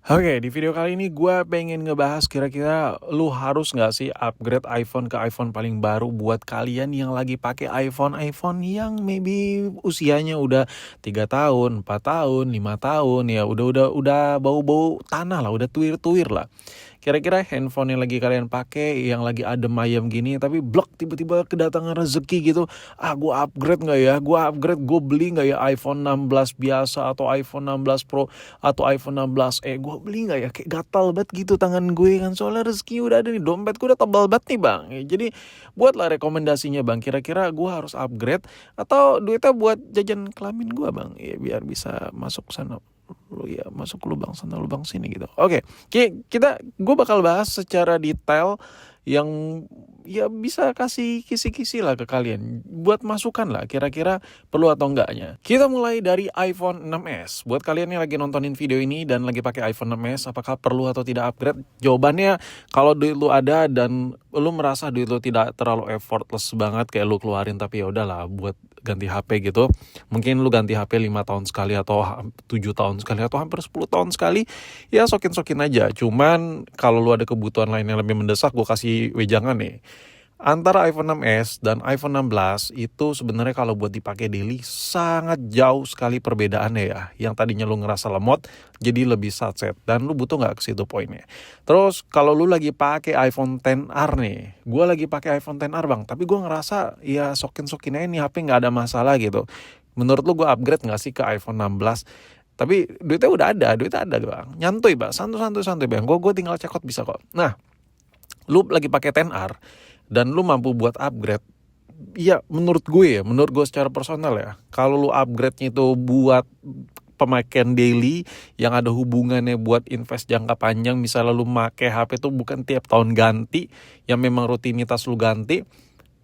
Oke, di video kali ini gue pengen ngebahas kira-kira lu harus nggak sih upgrade iPhone ke iPhone paling baru buat kalian yang lagi pakai iPhone yang maybe usianya udah 3 tahun, 4 tahun, 5 tahun ya udah bau-bau tanah lah, udah tuir-tuir lah. Kira-kira handphone yang lagi kalian pakai, yang lagi adem ayem gini, tapi blok tiba-tiba kedatangan rezeki gitu. Gue upgrade nggak ya? Gue beli nggak ya iPhone 16 biasa atau iPhone 16 Pro atau iPhone 16 gue beli nggak ya? Kayak gatal banget gitu tangan gue kan, soalnya rezeki udah ada nih, dompet gue udah tebal banget nih bang. Jadi buatlah rekomendasinya bang, kira-kira gue harus upgrade atau duitnya buat jajan kelamin gue bang, ya biar bisa masuk sana lu ya, masuk lubang sana lubang sini gitu. Oke, gue bakal bahas secara detail yang ya bisa kasih kisi-kisi lah ke kalian buat masukan lah kira-kira perlu atau enggaknya. Kita mulai dari iPhone 6s. Buat kalian yang lagi nontonin video ini dan lagi pakai iPhone 6s, apakah perlu atau tidak upgrade? Jawabannya, kalau duit lu ada dan lu merasa duit lu tidak terlalu effortless banget kayak lu keluarin, tapi ya udahlah buat ganti HP gitu. Mungkin lu ganti HP 5 tahun sekali atau 7 tahun sekali atau hampir 10 tahun sekali, ya sokin-sokin aja. Cuman kalau lu ada kebutuhan lain yang lebih mendesak, gue kasih wejangan nih. Antara iPhone 6s dan iPhone 16 itu sebenarnya kalau buat dipakai daily sangat jauh sekali perbedaannya ya. Yang tadinya lu ngerasa lemot jadi lebih satset, dan lu butuh nggak ke situ poinnya. Terus kalau lu lagi pakai iPhone XR nih, gue lagi pakai iPhone XR bang, tapi gue ngerasa ya sokin-sokin aja nih HP nggak ada masalah gitu. Menurut lu gue upgrade nggak sih ke iPhone 16? Tapi duitnya ada bang, nyantuy bang, santuy bang. Gue tinggal cekot bisa kok. Nah, lu lagi pakai XR dan lu mampu buat upgrade, ya menurut gue secara personal ya, kalau lu upgrade-nya itu buat pemakaian daily yang ada hubungannya buat invest jangka panjang, misalnya lu make HP tuh bukan tiap tahun ganti, yang memang rutinitas lu ganti,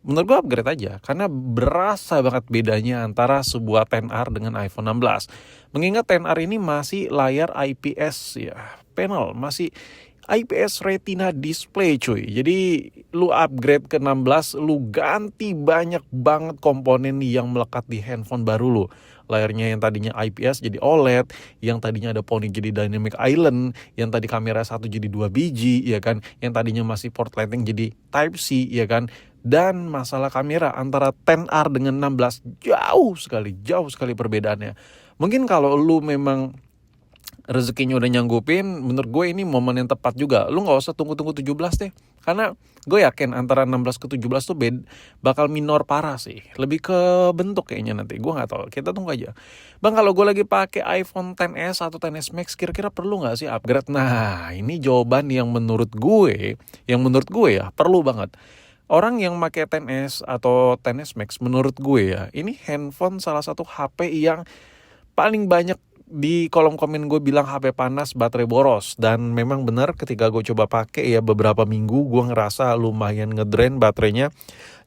menurut gue upgrade aja, karena berasa banget bedanya antara sebuah XR dengan iPhone 16. Mengingat XR ini masih layar IPS ya, panel masih IPS Retina display cuy. Jadi lu upgrade ke 16, lu ganti banyak banget komponen yang melekat di handphone baru lu. Layarnya yang tadinya IPS jadi OLED, yang tadinya ada poni jadi Dynamic Island, yang tadi kamera 1 jadi 2 biji, ya kan? Yang tadinya masih port Lightning jadi Type-C, ya kan? Dan masalah kamera antara XR dengan 16 jauh sekali perbedaannya. Mungkin kalau lu memang rezekinya udah nyanggupin, menurut gue ini momen yang tepat juga. Lu gak usah tunggu-tunggu 17 deh. Karena gue yakin antara 16 ke 17 tuh bakal minor parah sih. Lebih ke bentuk kayaknya nanti. Gue gak tahu. Kita tunggu aja. Bang, kalau gue lagi pakai iPhone XS atau XS Max, kira-kira perlu gak sih upgrade? Nah, ini jawaban yang menurut gue ya perlu banget. Orang yang pakai XS atau XS Max, menurut gue ya, ini handphone salah satu HP yang paling banyak di kolom komen gue bilang HP panas, baterai boros. Dan memang benar, ketika gue coba pakai ya beberapa minggu, gue ngerasa lumayan ngedrain baterainya.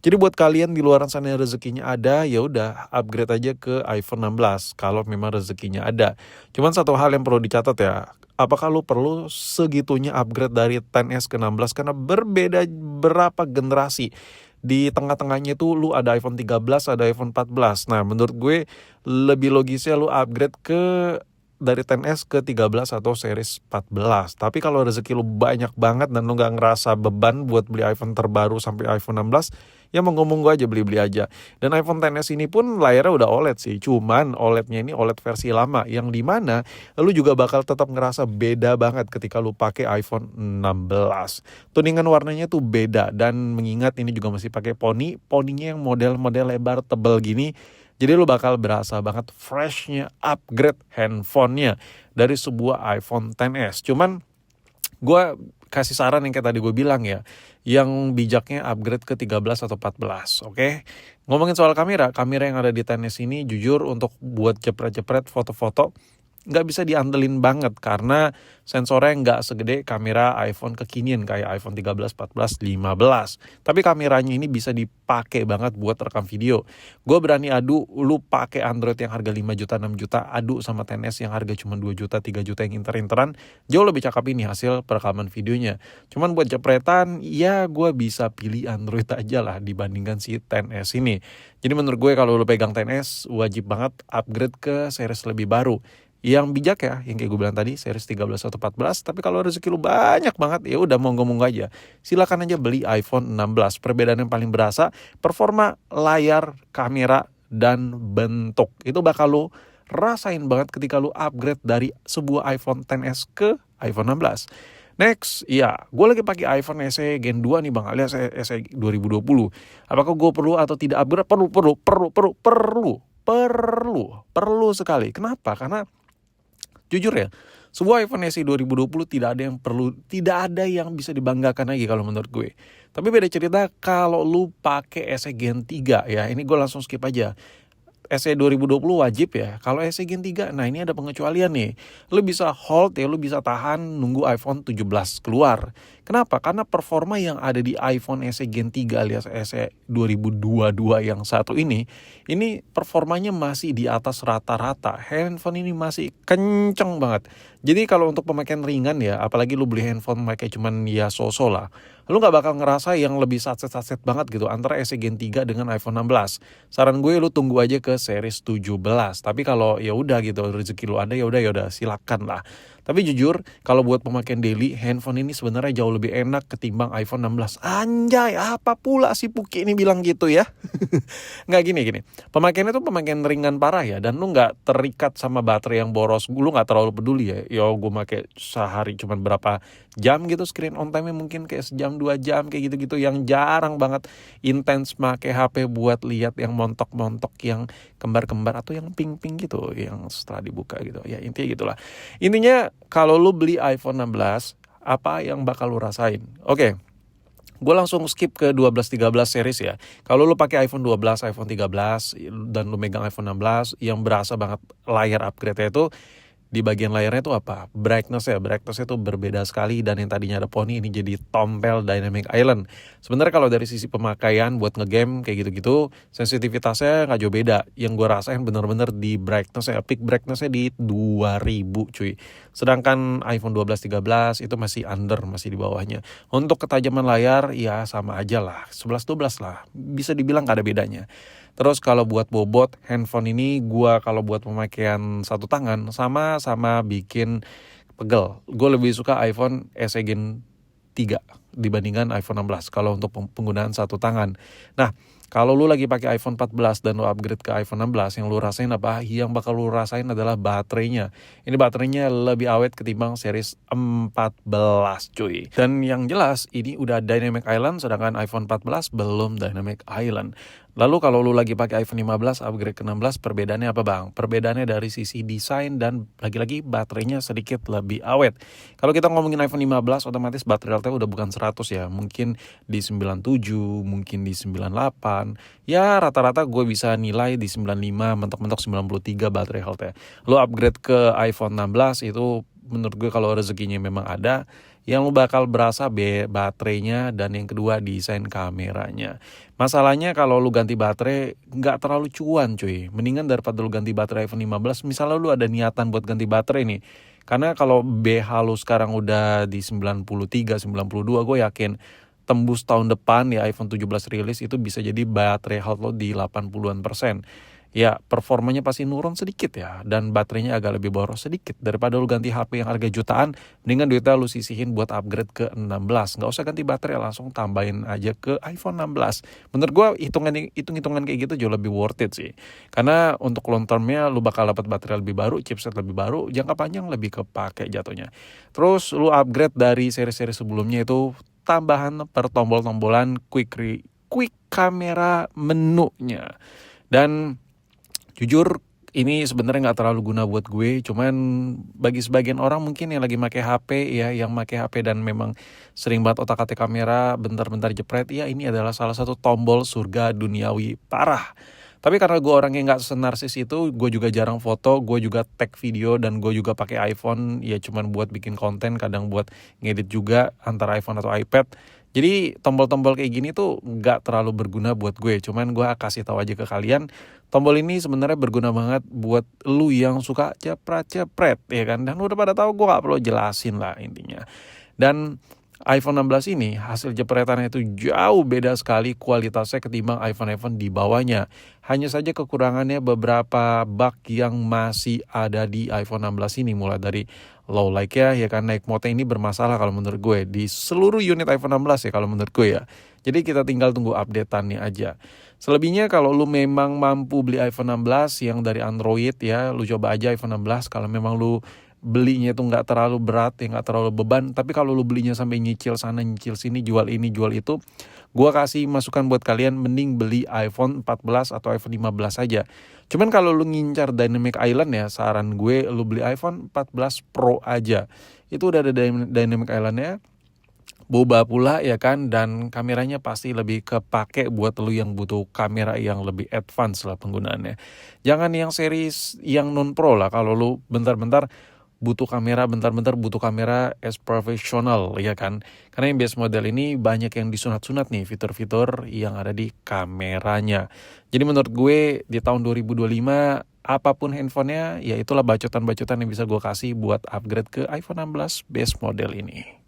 Jadi buat kalian di luar sana yang rezekinya ada, ya udah upgrade aja ke iPhone 16 kalau memang rezekinya ada. Cuman satu hal yang perlu dicatat ya, apakah lu perlu segitunya upgrade dari XS ke 16? Karena berbeda berapa generasi. Di tengah-tengahnya itu lu ada iPhone 13, ada iPhone 14. Nah, menurut gue lebih logisnya lu upgrade dari XS ke 13 atau series 14. Tapi kalau rezeki lu banyak banget dan lu gak ngerasa beban buat beli iPhone terbaru sampai iPhone 16, ya monggo aja, beli aja. Dan iPhone XS ini pun layarnya udah OLED sih. Cuman OLED-nya ini OLED versi lama, yang dimana lu juga bakal tetap ngerasa beda banget ketika lu pakai iPhone 16. Tuningan warnanya tuh beda, dan mengingat ini juga masih pakai poninya yang model-model lebar tebal gini. Jadi lu bakal berasa banget freshnya upgrade handphonenya dari sebuah iPhone XS. Cuman gue kasih saran yang kayak tadi gue bilang ya, yang bijaknya upgrade ke 13 atau 14, oke? Ngomongin soal kamera yang ada di XS ini, jujur untuk buat jepret-jepret foto-foto nggak bisa diandelin banget, karena sensornya nggak segede kamera iPhone kekinian kayak iPhone 13, 14, 15. Tapi kameranya ini bisa dipakai banget buat rekam video. Gue berani adu, lu pakai Android yang harga 5 juta, 6 juta, adu sama XS yang harga cuma 2 juta, 3 juta yang inter-interan, jauh lebih cakep ini hasil perekaman videonya. Cuman buat jepretan, ya gue bisa pilih Android aja lah dibandingkan si XS ini. Jadi menurut gue kalau lu pegang XS, wajib banget upgrade ke series lebih baru, yang bijak ya, yang kayak gue bilang tadi series 13 atau 14. Tapi kalau rezeki lu banyak banget, ya udah monggo-monggo aja. Silakan aja beli iPhone 16. Perbedaan yang paling berasa performa layar, kamera, dan bentuk. Itu bakal lu rasain banget ketika lu upgrade dari sebuah iPhone XS ke iPhone 16. Next, iya, gue lagi pakai iPhone SE Gen 2 nih bang, alias SE 2020. Apakah gue perlu atau tidak upgrade? Perlu sekali. Kenapa? Karena jujur ya, sebuah iPhone SE 2020 tidak ada yang bisa dibanggakan lagi kalau menurut gue. Tapi beda cerita kalau lu pakai SE Gen 3 ya, ini gue langsung skip aja. SE 2020 wajib ya. Kalau SE Gen 3, nah ini ada pengecualian nih. Lu bisa hold ya, lu bisa tahan nunggu iPhone 17 keluar. Kenapa? Karena performa yang ada di iPhone SE Gen 3 alias SE 2022 yang satu ini performanya masih di atas rata-rata. Handphone ini masih kenceng banget. Jadi kalau untuk pemakaian ringan ya, apalagi lu beli handphone pakai cuman ya so-so lah, lu gak bakal ngerasa yang lebih satset-satset banget gitu antara SE Gen 3 dengan iPhone 16. Saran gue lu tunggu aja ke series 17. Tapi kalau ya udah gitu rezeki lu ada ya udah silakan lah. Tapi jujur kalau buat pemakaian daily, handphone ini sebenarnya jauh lebih enak ketimbang iPhone 16. Anjay, apa pula si Puki ini bilang gitu ya? Nggak gini. Pemakaiannya tuh pemakaian ringan parah ya, dan lu nggak terikat sama baterai yang boros. Lu nggak terlalu peduli ya. Yo, gue pakai sehari cuman berapa jam gitu, screen on time-nya mungkin kayak sejam 2 jam kayak gitu-gitu, yang jarang banget intens pakai HP buat lihat yang montok-montok, yang kembar-kembar atau yang pink-pink gitu, yang setelah dibuka gitu. Ya intinya gitulah. Intinya kalau lu beli iPhone 16, apa yang bakal lu rasain? Oke. Gue langsung skip ke 12-13 series ya. Kalau lu pakai iPhone 12, iPhone 13 dan lu megang iPhone 16, yang berasa banget layar upgrade-nya itu di bagian layarnya itu apa? Brightness itu berbeda sekali, dan yang tadinya ada poni ini jadi tompel Dynamic Island. Sebenarnya kalau dari sisi pemakaian buat ngegame kayak gitu-gitu, sensitivitasnya nggak jauh beda. Yang gue rasain bener-bener di peak brightness-nya di 2000 cuy. Sedangkan iPhone 12, 13 itu masih masih di bawahnya. Untuk ketajaman layar ya sama aja lah, 11, 12 lah. Bisa dibilang gak ada bedanya. Terus kalau buat bobot, handphone ini gua kalau buat pemakaian satu tangan sama bikin pegel. Gue lebih suka iPhone SE Gen 3 dibandingkan iPhone 16 kalau untuk penggunaan satu tangan. Nah, kalau lu lagi pakai iPhone 14 dan lu upgrade ke iPhone 16, yang lu rasain apa? Yang bakal lu rasain adalah baterainya. Ini baterainya lebih awet ketimbang series 14 cuy. Dan yang jelas ini udah Dynamic Island, sedangkan iPhone 14 belum Dynamic Island. Lalu kalau lu lagi pakai iPhone 15 upgrade ke 16, perbedaannya apa bang? Perbedaannya dari sisi desain dan lagi-lagi baterainya sedikit lebih awet. Kalau kita ngomongin iPhone 15, otomatis baterai LTE udah bukan 100 ya. Mungkin di 97, mungkin di 98. Ya rata-rata gue bisa nilai di 95, mentok-mentok 93 baterai LTE. Lu upgrade ke iPhone 16 itu menurut gue kalau rezekinya memang ada, yang lu bakal berasa baterainya, dan yang kedua desain kameranya. Masalahnya kalau lu ganti baterai nggak terlalu cuan cuy. Mendingan daripada lu ganti baterai iPhone 15, misalnya lu ada niatan buat ganti baterai nih. Karena kalau BH lu sekarang udah di 93, 92, gue yakin tembus tahun depan ya iPhone 17 rilis itu bisa jadi baterai health lo di 80-an%. Ya performanya pasti nurun sedikit ya, dan baterainya agak lebih boros sedikit. Daripada lu ganti HP yang harga jutaan, mendingan duitnya lu sisihin buat upgrade ke 16. Gak usah ganti baterai, langsung tambahin aja ke iPhone 16. Menurut gue hitung-hitungan kayak gitu jauh lebih worth it sih. Karena untuk long termnya lu bakal dapat baterai lebih baru, chipset lebih baru, jangka panjang lebih kepake jatuhnya. Terus lu upgrade dari seri-seri sebelumnya itu tambahan per tombol-tombolan quick camera menunya. Dan jujur ini sebenarnya nggak terlalu guna buat gue, cuman bagi sebagian orang mungkin yang lagi pakai HP ya, yang pakai HP dan memang sering banget otak-atik kamera, bentar-bentar jepret, ya ini adalah salah satu tombol surga duniawi parah. Tapi karena gue orang yang nggak senarsis itu, gue juga jarang foto, gue juga tag video, dan gue juga pakai iPhone ya cuman buat bikin konten, kadang buat ngedit juga antara iPhone atau iPad. Jadi tombol-tombol kayak gini tuh nggak terlalu berguna buat gue. Cuman gue kasih tahu aja ke kalian, tombol ini sebenarnya berguna banget buat lu yang suka cepret-cepret ya kan. Dan udah pada tahu, gue nggak perlu jelasin lah intinya. Dan iPhone 16 ini hasil jepretannya itu jauh beda sekali kualitasnya ketimbang iPhone-iPhone di bawahnya. Hanya saja kekurangannya beberapa bug yang masih ada di iPhone 16 ini, mulai dari low light ya kan, night mode ini bermasalah kalau menurut gue di seluruh unit iPhone 16 ya kalau menurut gue ya. Jadi kita tinggal tunggu updateannya aja. Selebihnya kalau lu memang mampu beli iPhone 16 yang dari Android ya, lu coba aja iPhone 16 kalau memang lu belinya itu nggak terlalu berat ya, nggak terlalu beban. Tapi kalau lu belinya sampai nyicil sana nyicil sini, jual ini jual itu, gua kasih masukan buat kalian mending beli iPhone 14 atau iPhone 15 aja. Cuman kalau lu ngincar Dynamic Island ya, saran gue lu beli iPhone 14 Pro aja. Itu udah ada Dynamic Island-nya, boba pula ya kan, dan kameranya pasti lebih kepake buat lu yang butuh kamera yang lebih advance lah penggunaannya. Jangan yang series yang non pro lah, kalau lu bentar-bentar butuh kamera as professional ya kan. Karena yang base model ini banyak yang disunat-sunat nih fitur-fitur yang ada di kameranya. Jadi menurut gue di tahun 2025 apapun handphonenya, ya itulah bacotan-bacotan yang bisa gue kasih buat upgrade ke iPhone 16 base model ini.